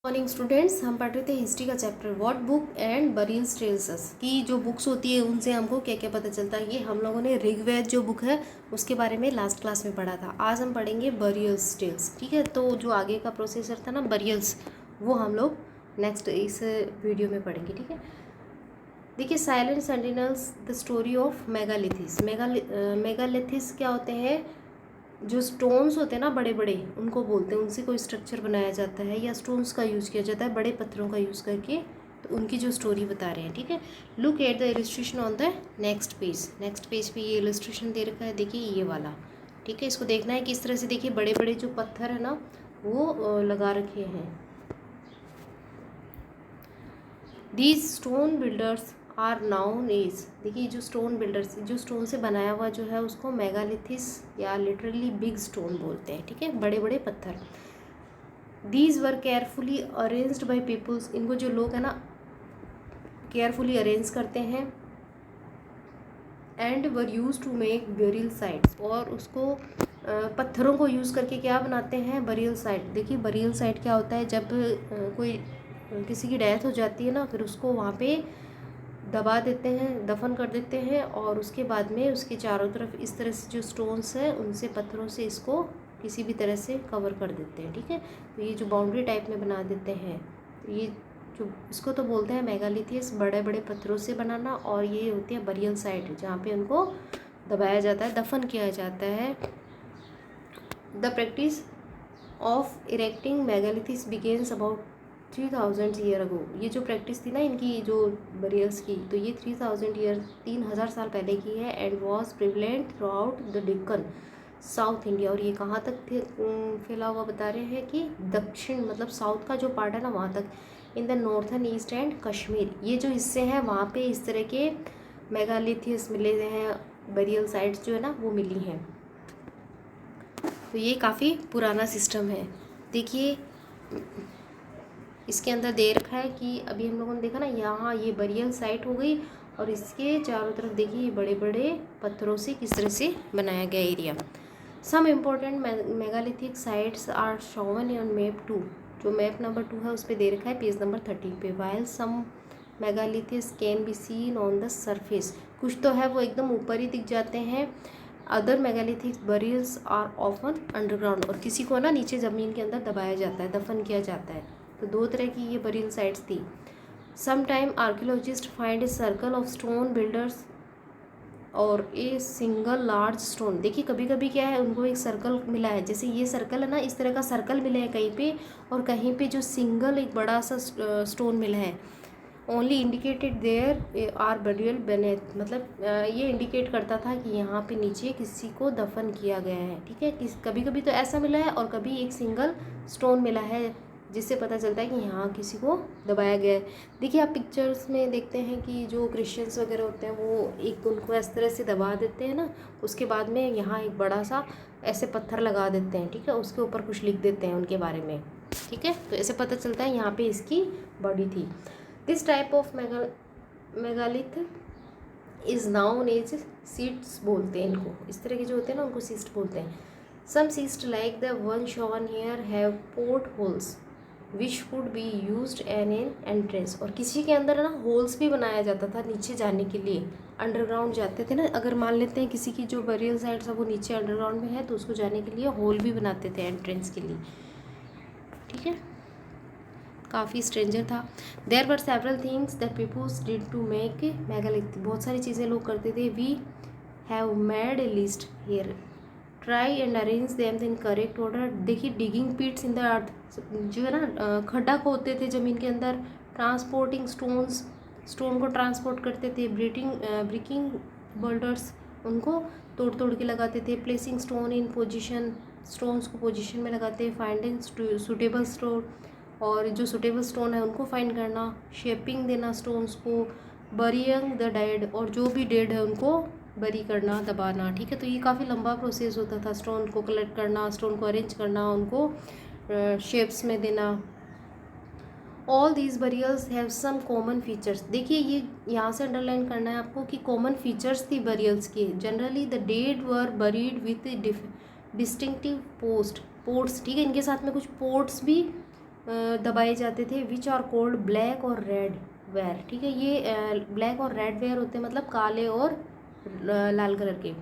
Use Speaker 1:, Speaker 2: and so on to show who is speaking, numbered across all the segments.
Speaker 1: Morning students, हम पढ़ रहे थे हिस्ट्री का chapter what book and burials tells us की जो बुक्स होती है उनसे हमको क्या क्या पता चलता है। ये हम लोगों ने ऋग्वेद जो बुक है उसके बारे में लास्ट क्लास में पढ़ा था। आज हम पढ़ेंगे बरियल्स टेल्स। ठीक है, तो जो आगे का प्रोसीजर था ना बरियल्स, वो हम लोग नेक्स्ट इस वीडियो में पढ़ेंगे। ठीक है, देखिए silent sentinels the story of megaliths. Megaliths क्या होते हैं? जो स्टोन्स होते हैं ना बड़े बड़े, उनको बोलते हैं। उनसे कोई स्ट्रक्चर बनाया जाता है या स्टोन्स का यूज़ किया जाता है बड़े पत्थरों का यूज़ करके। तो उनकी जो स्टोरी बता रहे हैं। ठीक है, look at the illustration on the next page. Next page पे ये इलस्ट्रेशन दे रखा है, देखिए ये वाला। ठीक है, इसको देखना है किस तरह से। देखिए बड़े बड़े जो पत्थर है ना वो लगा रखे हैं। These stone builders are known as, देखिए जो स्टोन बिल्डर्स, जो स्टोन से बनाया हुआ जो है उसको मेगालिथिस या लिटरली बिग स्टोन बोलते हैं। ठीक है, बड़े बड़े पत्थर। These were carefully arranged by peoples, इनको जो लोग हैं ना केयरफुली अरेंज करते हैं। And were use to make burial sites, और उसको पत्थरों को यूज़ करके क्या बनाते हैं? Burial site. देखिए बरियल साइट क्या होता है? जब कोई किसी की डेथ हो जाती है ना, फिर उसको वहाँ पे दबा देते हैं, दफन कर देते हैं, और उसके बाद में उसके चारों तरफ इस तरह से जो स्टोन्स है उनसे, पत्थरों से इसको किसी भी तरह से कवर कर देते हैं। ठीक है, तो ये जो बाउंड्री टाइप में बना देते हैं, तो ये जो इसको तो बोलते हैं मेगालिथियस, बड़े बड़े पत्थरों से बनाना। और ये होती है बरियल साइट, जहाँ पे उनको दबाया जाता है, दफन किया जाता है। The practice of erecting megaliths begins about 3000 year ago. ये जो प्रैक्टिस थी ना इनकी, जो बरियल्स की, तो ये 3000 साल पहले की है। And was prevalent through out the Deccan south India. और ये कहाँ तक फैला हुआ बता रहे हैं कि दक्षिण मतलब साउथ का जो पार्ट है ना वहाँ तक। In the northern east and Kashmir, ये जो हिस्से हैं वहाँ पे इस तरह के मेगालिथियस मिले हैं, बरियल साइट्स जो है ना वो मिली हैं। तो ये काफ़ी पुराना सिस्टम है। देखिए इसके अंदर दे रखा है कि अभी हम लोगों ने देखा ना, यहाँ ये बरियल साइट हो गई, और इसके चारों तरफ देखिए ये बड़े बड़े पत्थरों से किस तरह से बनाया गया area. Some important megalithic sites are shown on map 2, जो मैप नंबर 2 है उस पर दे रखा है पेज नंबर 13 पे। While some megaliths can be seen on the surface, कुछ तो है वो एकदम ऊपर ही दिख जाते हैं। Other megalithic burials are often underground, और किसी को ना नीचे ज़मीन के अंदर दबाया जाता है, दफन किया जाता है। तो दो तरह की ये बरियल साइट्स थी। Some time archaeologist find a circle of stone builders और ए सिंगल लार्ज स्टोन। देखिए कभी कभी क्या है, उनको एक सर्कल मिला है, जैसे ये सर्कल है ना, इस तरह का सर्कल मिला है कहीं पे, और कहीं पे जो सिंगल एक बड़ा सा स्टोन मिला है। Only indicated there are burial beneath, मतलब ये इंडिकेट करता था कि यहाँ पे नीचे किसी को दफन किया गया है। ठीक है, कभी कभी तो ऐसा मिला है, और कभी एक सिंगल स्टोन मिला है, जिससे पता चलता है कि यहाँ किसी को दबाया गया है। देखिए आप पिक्चर्स में देखते हैं कि जो क्रिश्चियंस वगैरह होते हैं वो एक उनको इस तरह से दबा देते हैं ना, उसके बाद में यहाँ एक बड़ा सा ऐसे पत्थर लगा देते हैं। ठीक है, उसके ऊपर कुछ लिख देते हैं उनके बारे में। ठीक है, तो ऐसे पता चलता है यहाँ पे इसकी बॉडी थी। This type of megalith is known as seats बोलते हैं इनको। इस तरह के जो होते हैं ना उनको सीस्ट बोलते हैं। Some cists like the one shown here have port holes which could be used an entrance, और किसी के अंदर ना होल्स भी बनाया जाता था नीचे जाने के लिए। अंडरग्राउंड जाते थे ना, अगर मान लेते हैं किसी की जो बरियल साइट्स है वो नीचे अंडरग्राउंड में है, तो उसको जाने के लिए होल भी बनाते थे एंट्रेंस के लिए। ठीक है, काफ़ी स्ट्रेंजर था। There were several things that peoples did to make megalith, बहुत सारी चीज़ें लोग करते थे। We have made a list here, try and arrange them in correct order. देखिए digging pits in the earth, जो है ना खड्डा खोदते थे ज़मीन के अंदर। ट्रांसपोर्टिंग स्टोन्स, स्टोन को ट्रांसपोर्ट करते थे। ब्रेकिंग बोल्डर्स, उनको तोड़ तोड़ के लगाते थे। Placing stone in position, stones को पोजिशन में लगाते। फाइंडिंग सुटेबल स्टोन, और जो सुटेबल स्टोन है उनको फाइंड करना। शेपिंग देना स्टोन्स को। बरियंग द डेड, और जो भी डेड है उनको बरी करना, दबाना। ठीक है, तो ये काफ़ी लंबा प्रोसेस होता था, स्टोन को कलेक्ट करना, स्टोन को अरेंज करना, उनको शेप्स में देना। All these burials have some common features. देखिए ये यहाँ से अंडरलाइन करना है आपको कि कॉमन फीचर्स थी बरियल्स के। Generally the dead were buried with distinctive pots. ठीक है, इनके साथ में कुछ पोर्ट्स भी दबाए जाते थे, विच आर कोल्ड ब्लैक और रेड वेयर, ठीक है। ये ब्लैक और रेड वेयर होते हैं, मतलब काले और लाल कलर के।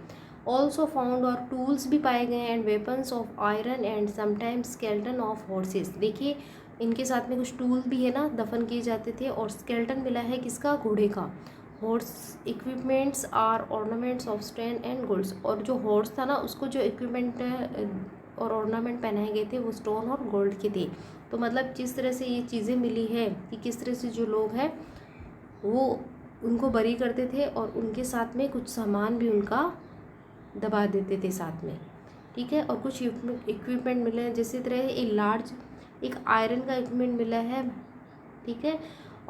Speaker 1: ऑल्सो फाउंड और टूल्स भी पाए गए and weapons of iron and sometimes skeleton of horses. देखिए इनके साथ में कुछ टूल भी है ना, दफन किए जाते थे। और स्केल्टन मिला है किसका, घोड़े का। Horse equipments are ornaments of stone and golds. और जो हॉर्स था ना, उसको जो इक्विपमेंट और ऑर्नामेंट पहनाए गए थे वो स्टोन और गोल्ड के थे। तो मतलब जिस तरह से ये चीज़ें मिली है कि किस तरह से जो लोग हैं वो उनको बरी करते थे और उनके साथ में कुछ सामान भी उनका दबा देते थे साथ में, ठीक है। और कुछ इक्विपमेंट मिले हैं, जैसे तरह एक आयरन का इक्विपमेंट मिला है, ठीक है।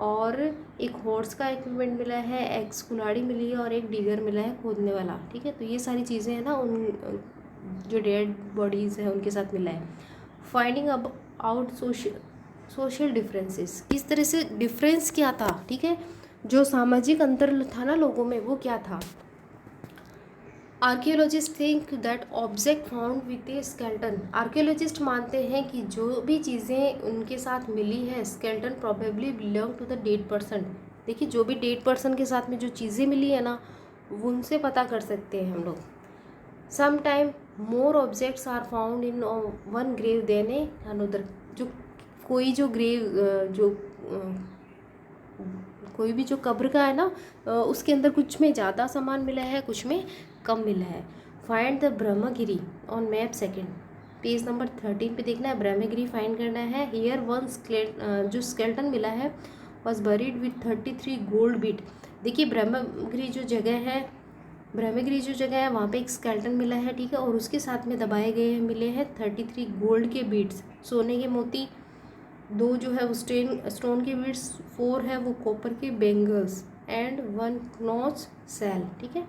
Speaker 1: और एक हॉर्स का इक्विपमेंट मिला है, एक कुल्हाड़ी मिली है और एक डिगर मिला है खोदने वाला, ठीक है। तो ये सारी चीज़ें हैं ना उन जो डेड बॉडीज़ हैं उनके साथ मिला है। फाइंडिंग अब आउट सोशल डिफरेंसेस, किस तरह से डिफरेंस क्या था, ठीक है। जो सामाजिक अंतर था ना लोगों में, वो क्या था। Archaeologist think that object found with a skeleton. Archaeologist मानते हैं कि जो भी चीज़ें उनके साथ मिली है skeleton probably belong to the dead person. देखिए जो भी डेड पर्सन के साथ में जो चीज़ें मिली है ना, वो उनसे पता कर सकते हैं हम लोग। Some time more objects are found in one grave than a another. जो ग्रेव कोई भी जो कब्र का है ना, उसके अंदर कुछ में ज़्यादा सामान मिला है, कुछ में कम मिला है। Find the Brahmagiri on map second, page number 13 पे देखना है, ब्रह्मगिरी फाइंड करना है। हियर वन जो स्केल्टन मिला है was buried with 33 gold beads. देखिए ब्रह्मगिरी जो जगह है वहाँ पे एक स्केल्टन मिला है, ठीक है। और उसके साथ में दबाए गए हैं मिले हैं 33 गोल्ड के बीट्स, सोने के मोती। 2 जो है वो स्टोन के बीट्स, 4 है वो कॉपर के बेंगल्स एंड 1 नॉच सेल, ठीक है।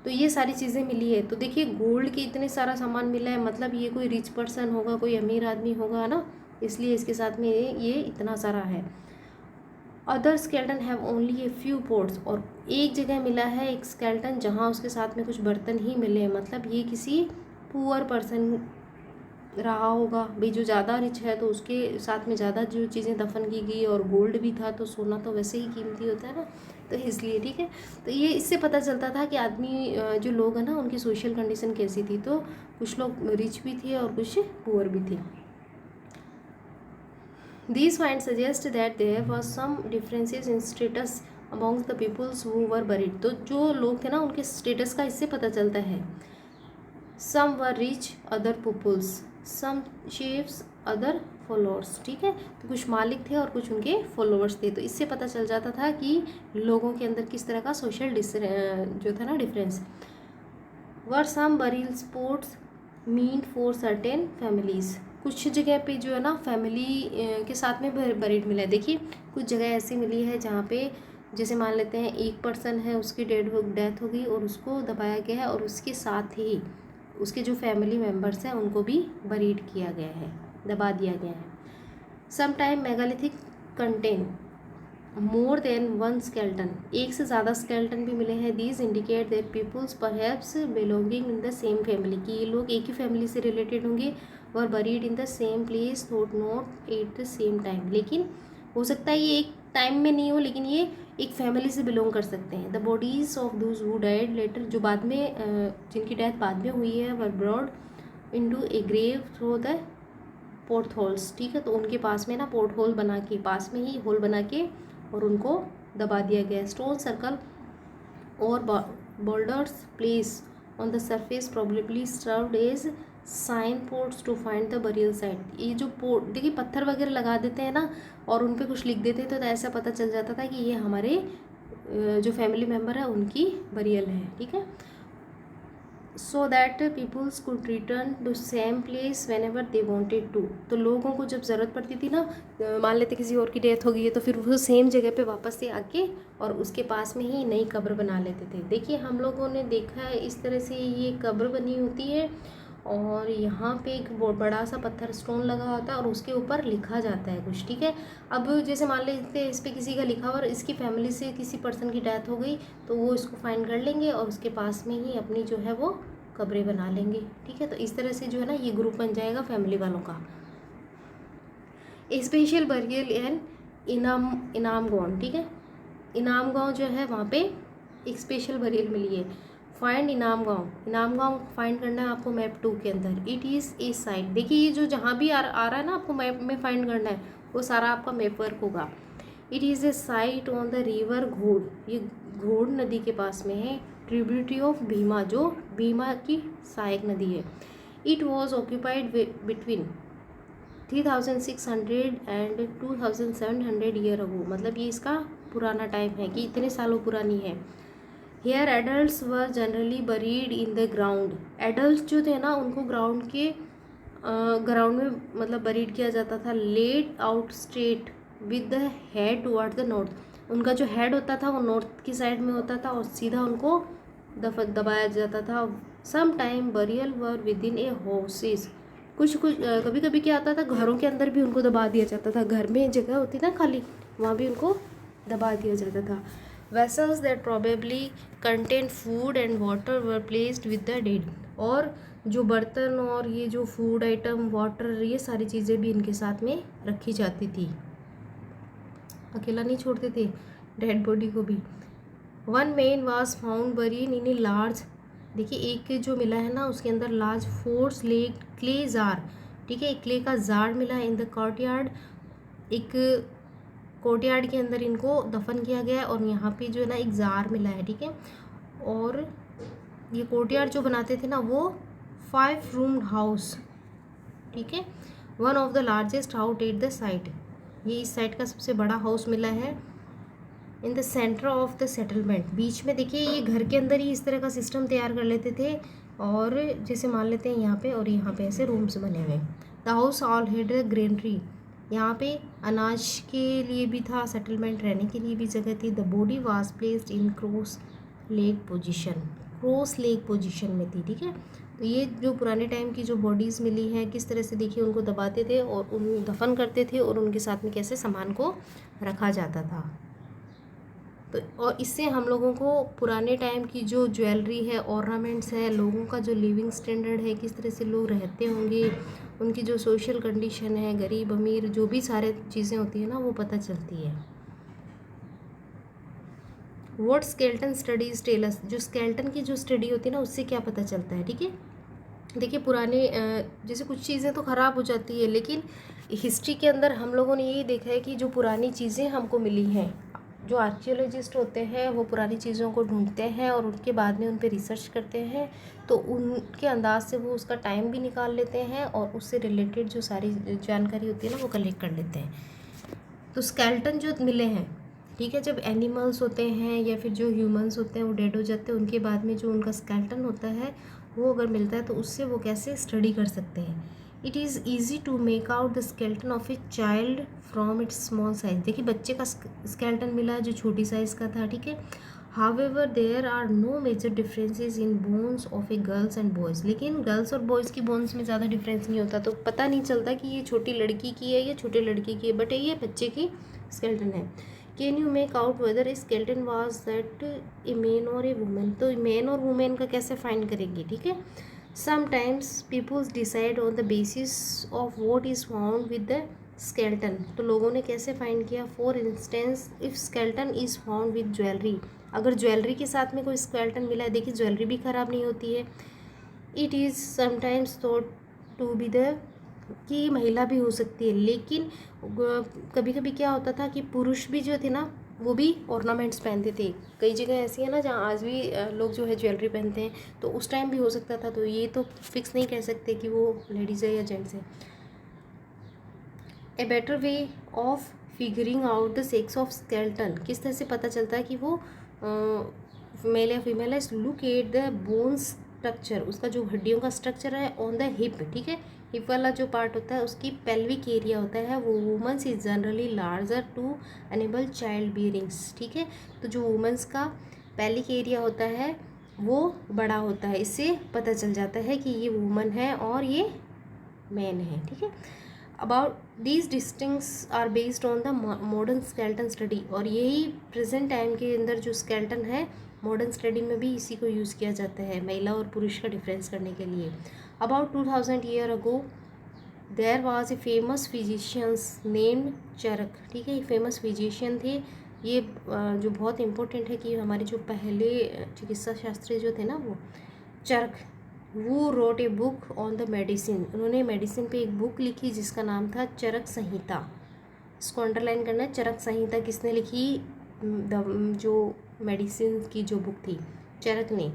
Speaker 1: तो ये सारी चीज़ें मिली है। तो देखिए गोल्ड के इतने सारा सामान मिला है, मतलब ये कोई रिच पर्सन होगा, कोई अमीर आदमी होगा ना, इसलिए इसके साथ में ये इतना सारा है। Other skeleton have only a few pots. और एक जगह मिला है एक स्केल्टन जहाँ उसके साथ में कुछ बर्तन ही मिले हैं, मतलब ये किसी पुअर पर्सन रहा होगा भाई। जो ज़्यादा रिच है तो उसके साथ में ज़्यादा जो चीज़ें दफन की गई, और गोल्ड भी था, तो सोना तो वैसे ही कीमती होता है ना, तो इसलिए, ठीक है। तो ये इससे पता चलता था कि आदमी जो लोग हैं ना उनकी सोशल कंडीशन कैसी थी। तो कुछ लोग रिच भी थे और कुछ पुअर भी थे। These finds suggest that there was some differences in status amongst the peoples who were buried। तो जो लोग थे ना उनके स्टेटस का इससे पता चलता है। Some were rich, other pupils, some chiefs, other followers, ठीक है। तो कुछ मालिक थे और कुछ उनके फॉलोअर्स थे। तो इससे पता चल जाता था कि लोगों के अंदर किस तरह का सोशल जो था ना difference. Were some burial spots meant for certain families. कुछ जगह पे जो है ना फैमिली के साथ में बरीड मिला है। देखिए कुछ जगह ऐसी मिली है जहाँ पे जैसे मान लेते हैं एक पर्सन है, उसकी डेथ हो गई और उसको दबाया गया है, और उसके साथ ही उसके जो फैमिली मेम्बर्स हैं उनको भी बरीड किया गया है, दबा दिया गया है। Some time megalithic contain more than one skeleton. एक से ज़्यादा स्केल्टन भी मिले हैं। These indicate that peoples perhaps belonging in the same family, कि ये लोग एक ही फैमिली से रिलेटेड होंगे, were buried in the same place not at the same time. लेकिन हो सकता है ये एक टाइम में नहीं हो, लेकिन ये एक फैमिली से बिलोंग कर सकते हैं। The bodies of those who died later, जो बाद में जिनकी डेथ बाद में हुई है, were brought into a grave through the port holes, ठीक है। तो उनके पास में ना पोर्ट होल बना के, पास में ही होल बना के और उनको दबा दिया गया। स्टोन सर्कल और boulders placed on the surface probably served as sign posts to find the burial site. ये जो पोर्ट देखिए पत्थर वगैरह लगा देते हैं ना और उन पे कुछ लिख देते हैं, तो ऐसा पता चल जाता था कि ये हमारे जो फैमिली मेम्बर है उनकी बरियल है, ठीक है। So that peoples could return to same place whenever they wanted to. तो लोगों को जब ज़रूरत पड़ती थी ना, मान लेते किसी और की डेथ हो गई है, तो फिर वो सेम जगह पे वापस से आके और उसके पास में ही नई कब्र बना लेते थे। देखिए हम लोगों ने देखा है इस तरह से ये कब्र बनी होती है, और यहाँ पे एक बड़ा सा पत्थर स्टोन लगा होता है और उसके ऊपर लिखा जाता है कुछ, ठीक है। अब जैसे मान लेते इस पर किसी का लिखा और इसकी फैमिली से किसी पर्सन की डेथ हो गई, तो वो इसको फाइंड कर लेंगे और उसके पास में ही अपनी जो है वो कब्रें बना लेंगे, ठीक है। तो इस तरह से जो है ना ये ग्रुप बन जाएगा फैमिली वालों का। स्पेशल बरियल एंड इनाम गांव, ठीक है, इनाम गांव जो है वहाँ पे एक स्पेशल बरियल मिली है। फाइंड इनाम गांव फाइंड करना है आपको मैप 2 के अंदर। इट इज़ ए साइट, देखिए ये जो जहाँ भी आ रहा है ना आपको मैप में फाइंड करना है वो सारा आपका मैप वर्क होगा। It is a site on the river घोड़, ये घोड़ नदी के पास में है, ट्रिब्यूटरी ऑफ भीमा, जो भीमा की सहायक नदी है। It was occupied between 3600 and 2700 year ago, मतलब ये इसका पुराना टाइम है कि इतने सालों पुरानी है। Here adults were generally buried in the ground, adult जो थे ना उनको ग्राउंड में मतलब बरीड किया जाता था। Laid out straight with the head toward the north, उनका जो हेड होता था वो नॉर्थ की साइड में होता था और सीधा उनको दबाया जाता था। Some time burial were within a houses, कुछ कभी कभी क्या आता था घरों के अंदर भी उनको दबा दिया जाता था, घर में जगह होती ना खाली वहाँ भी उनको दबा दिया जाता था। Vessels that probably contain food and water were placed with the dead, और जो बर्तन और ये जो फूड आइटम वाटर ये सारी चीज़ें भी इनके साथ में रखी जाती थी, अकेला नहीं छोड़ते थे डेड बॉडी को भी। One man was found buried in a large, देखिए एक जो मिला है ना उसके अंदर लार्ज 4 स्लेट क्ले जार, ठीक है, एक क्ले का जार मिला है इन द कोर्टयार्ड, एक कोर्टयार्ड के अंदर इनको दफन किया गया है और यहाँ पे जो है ना एक जार मिला है, ठीक है। और ये कोर्टयार्ड जो बनाते थे ना वो 5 रूम्ड हाउस, ठीक है, one of the largest house at the site, ये इस साइट का सबसे बड़ा हाउस मिला है। In the centre of the settlement, बीच में देखिए ये घर के अंदर ही इस तरह का सिस्टम तैयार कर लेते थे और जैसे मान लेते हैं यहाँ पे और यहाँ पे ऐसे रूम्स बने हुए। The house all had a granary, यहाँ पे अनाज के लिए भी था, सेटलमेंट रहने के लिए भी जगह थी। The body was placed in cross leg position में थी, ठीक है। तो ये जो पुराने टाइम की जो बॉडीज़ मिली हैं किस तरह से देखिए उनको दबाते थे और उन दफन करते थे और उनके साथ में कैसे सामान को रखा जाता था। तो और इससे हम लोगों को पुराने टाइम की जो ज्वेलरी है, ऑर्नामेंट्स है, लोगों का जो लिविंग स्टैंडर्ड है, किस तरह से लोग रहते होंगे, उनकी जो सोशल कंडीशन है, गरीब अमीर जो भी सारे चीज़ें होती है ना वो पता चलती है। What skeleton studies tell us, जो स्केल्टन की जो स्टडी होती है ना उससे क्या पता चलता है, ठीक है। देखिए पुराने जैसे कुछ चीज़ें तो ख़राब हो जाती है लेकिन हिस्ट्री के अंदर हम लोगों ने यही देखा है कि जो पुरानी चीज़ें हमको मिली हैं, जो आर्कियोलॉजिस्ट होते हैं वो पुरानी चीज़ों को ढूंढते हैं और उनके बाद में उन पर रिसर्च करते हैं, तो उनके अंदाज से वो उसका टाइम भी निकाल लेते हैं और उससे रिलेटेड जो सारी जानकारी होती है ना वो कलेक्ट कर लेते हैं। तो स्केल्टन जो मिले हैं, ठीक है, जब एनिमल्स होते हैं या फिर जो ह्यूमंस होते हैं वो डेड हो जाते हैं उनके बाद में जो उनका स्केल्टन होता है वो अगर मिलता है तो उससे वो कैसे स्टडी कर सकते हैं। It is easy to make out the skeleton of a child from its small size, देखिए बच्चे का स्केल्टन मिला जो छोटी साइज़ का था, ठीक है। However there are no major differences in bones of a girls and boys, लेकिन गर्ल्स और बॉयज़ की बोन्स में ज़्यादा डिफरेंस नहीं होता, तो पता नहीं चलता कि ये छोटी लड़की की है या छोटे लड़के की है, बट ये बच्चे की स्केल्टन है। Can you make out whether a skeleton was that a man और ए वुमेन, तो मैन और वुमेन का कैसे फाइंड करेंगे, ठीक है। Sometimes peoples decide on the basis of what is found with the skeleton, तो लोगों ने कैसे फाइंड किया। For instance if skeleton is found with jewellery, अगर ज्वेलरी के साथ में कोई स्केल्टन मिला है, देखिए ज्वेलरी भी ख़राब नहीं होती है। It is sometimes thought to be the, कि महिला भी हो सकती है, लेकिन कभी कभी क्या होता था कि पुरुष भी जो थे ना वो भी ऑर्नामेंट्स पहनते थे। कई जगह ऐसी है ना जहाँ आज भी लोग जो है ज्वेलरी पहनते हैं, तो उस टाइम भी हो सकता था, तो ये तो फिक्स नहीं कह सकते कि वो लेडीज़ है या जेंट्स है। A better way of figuring out the sex of skeleton, किस तरह से पता चलता है कि वो मेल या फीमेल है। Look at the bones structure, उसका जो हड्डियों का स्ट्रक्चर है ऑन द हिप, ठीक है, हिप वाला जो पार्ट होता है उसकी पेल्विक एरिया होता है वो womens is generally larger to enable child bearings, ठीक है। तो जो वुमेंस का पेल्विक एरिया होता है वो बड़ा होता है, इससे पता चल जाता है कि ये वुमन है और ये मैन है, ठीक है। About these distinctions are based on the modern skeleton study, और यही प्रेजेंट टाइम के अंदर जो स्केल्टन है मॉडर्न स्टडी में भी इसी को यूज़ किया जाता है महिला और पुरुष का डिफरेंस करने के लिए। About 2000 year ago there was a famous physicians named Charak, ठीक है, फेमस फिजिशियन थे ये, जो बहुत इम्पोर्टेंट है कि हमारे जो पहले चिकित्सा शास्त्री जो थे ना वो चरक, वो wrote a book on the medicine, उन्होंने मेडिसिन पे एक बुक लिखी जिसका नाम था चरक संहिता। इसको अंडरलाइन करना है, चरक संहिता किसने लिखी, जो मेडिसिन की जो बुक थी चरक ने।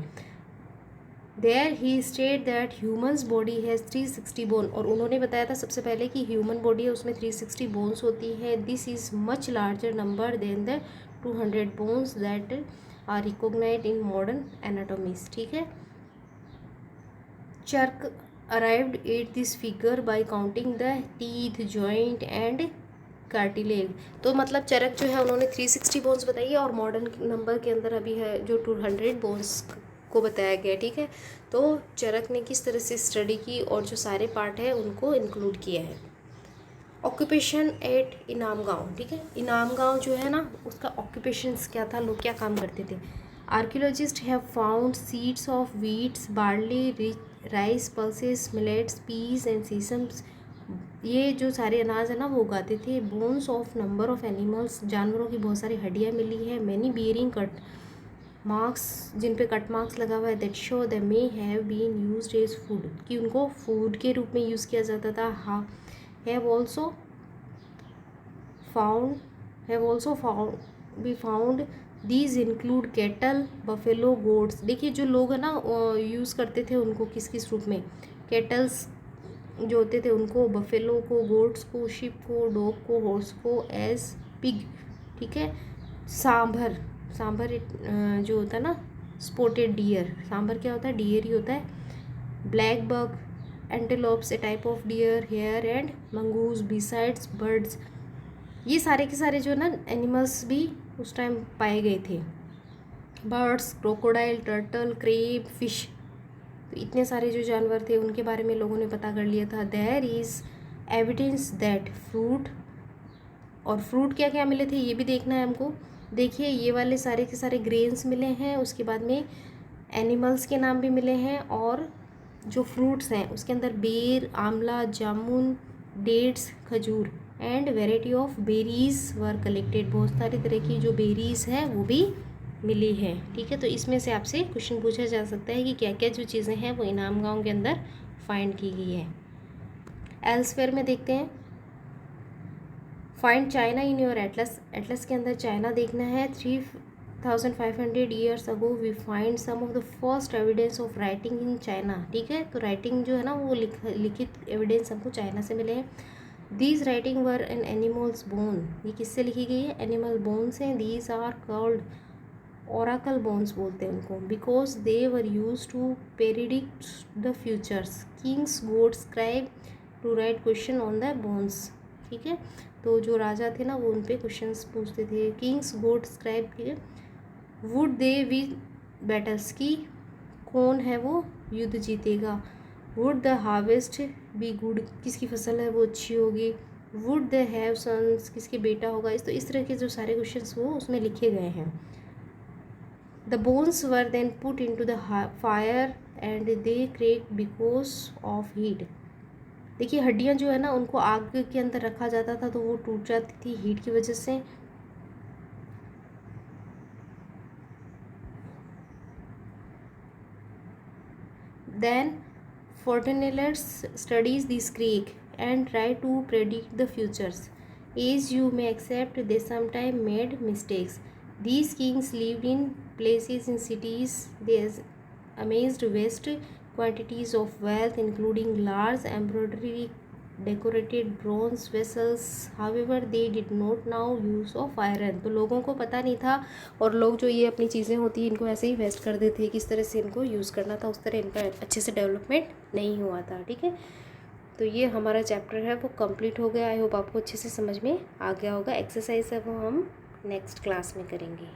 Speaker 1: There he state that humans body has 360 bone, और उन्होंने बताया था सबसे पहले कि ह्यूमन बॉडी है उसमें 360 बोन्स होती है। This is much larger number than the 200 bones that are recognised in modern anatomies, ठीक है। Charak arrived at this figure by counting the teeth joint and cartilage. तो मतलब चरक जो है उन्होंने 360 बोन्स बताई है और मॉडर्न नंबर के अंदर अभी है जो 200 बोन्स को बताया गया, ठीक है। तो चरक ने किस तरह से स्टडी की और जो सारे पार्ट है उनको इंक्लूड किया है। ऑक्यूपेशन एट इनाम गाँव, ठीक है, इनाम गाँव जो है ना उसका ऑक्यूपेशंस क्या था, लोग क्या काम करते थे। Archaeologist have found seeds of wheats, barley, rice, pulses, millets, peas and sesames, ये जो सारे अनाज है ना वो उगाते थे। Bones of number of animals, जानवरों की बहुत सारी हड्डियाँ मिली है। मैनी बियरिंग कट मार्क्स, जिन पे कट मार्क्स लगा हुआ है, that show the may have been used as food, कि उनको फूड के रूप में यूज़ किया जाता था। Have also found be found these include cattle, buffalo, goats. देखिए जो लोग है ना यूज़ करते थे उनको किस किस रूप में, कैटल्स जो होते थे उनको, बफेलो को, गोट्स को, शिप को, डॉग को, हॉर्स को एज पिग, ठीक है। सांभर जो होता है ना स्पॉटेड डियर, सांभर क्या होता है, डियर ही होता है। Black buck, antelopes a type of deer, hare and mongoose besides birds, ये सारे के सारे जो ना एनिमल्स भी उस टाइम पाए गए थे। Birds, crocodile, turtle, crab, fish, तो इतने सारे जो जानवर थे उनके बारे में लोगों ने पता कर लिया था। There is evidence that fruit, और फ्रूट क्या क्या मिले थे ये भी देखना है हमको। देखिए ये वाले सारे के सारे ग्रेन्स मिले हैं, उसके बाद में एनिमल्स के नाम भी मिले हैं, और जो फ्रूट्स हैं उसके अंदर बेर, आंवला, जामुन, डेट्स, खजूर and variety of berries were collected, बहुत सारी तरह की जो बेरीज हैं वो भी मिली है, ठीक है। तो इसमें से आपसे क्वेश्चन पूछा जा सकता है कि क्या क्या जो चीज़ें हैं वो इनाम गाँव के अंदर फाइंड की गई है। एल्सवेयर में देखते हैं, find China in your atlas, atlas के अंदर चाइना देखना है। 3500 years ago we find some of the first evidence of writing in China, ठीक है। तो राइटिंग जो है ना वो लिखित एविडेंस हमको चाइना से मिले हैं। These writing were an animals bone, ये किससे लिखी गई है, एनिमल बोन्स हैं। These are called oracle bones बोलते हैं उनको, because they were use to predict the futures. Kings got scribe to write question on the bones, ठीक है। तो जो राजा थे ना वो उन पे क्वेश्चंस पूछते थे। किंग्स गोड स्क्राइब किए, वुड दे विन बैटल्स, की कौन है वो युद्ध जीतेगा। Would the harvest be good, किसकी फसल है वो अच्छी होगी। वुड दे हैव सन्स, किसके बेटा होगा। इस तरह के जो सारे क्वेश्चंस वो उसमें लिखे गए हैं। The bones were then put into the fire and they crack because of heat. देखिए हड्डियां जो है ना उनको आग के अंदर रखा जाता था तो वो टूट जाती थी हीट की वजह से। Then fortune tellers studies this crack and try to predict the futures. As you may expect they sometime made mistakes. These kings lived in places in cities. They amassed vast quantities of wealth, including large embroidery decorated bronze vessels. However, they did not know use of iron. तो लोगों को पता नहीं था और लोग जो ये अपनी चीज़ें होती हैं इनको ऐसे ही वेस्ट कर देते थे, किस तरह से इनको यूज़ करना था उस तरह इनका अच्छे से डेवलपमेंट नहीं हुआ था, ठीक है। तो ये हमारा चैप्टर है वो कंप्लीट हो गया। आई होप आपको अच्छे से समझ में आ गया होगा। एक्सरसाइज है वो हम नेक्स्ट क्लास में करेंगे।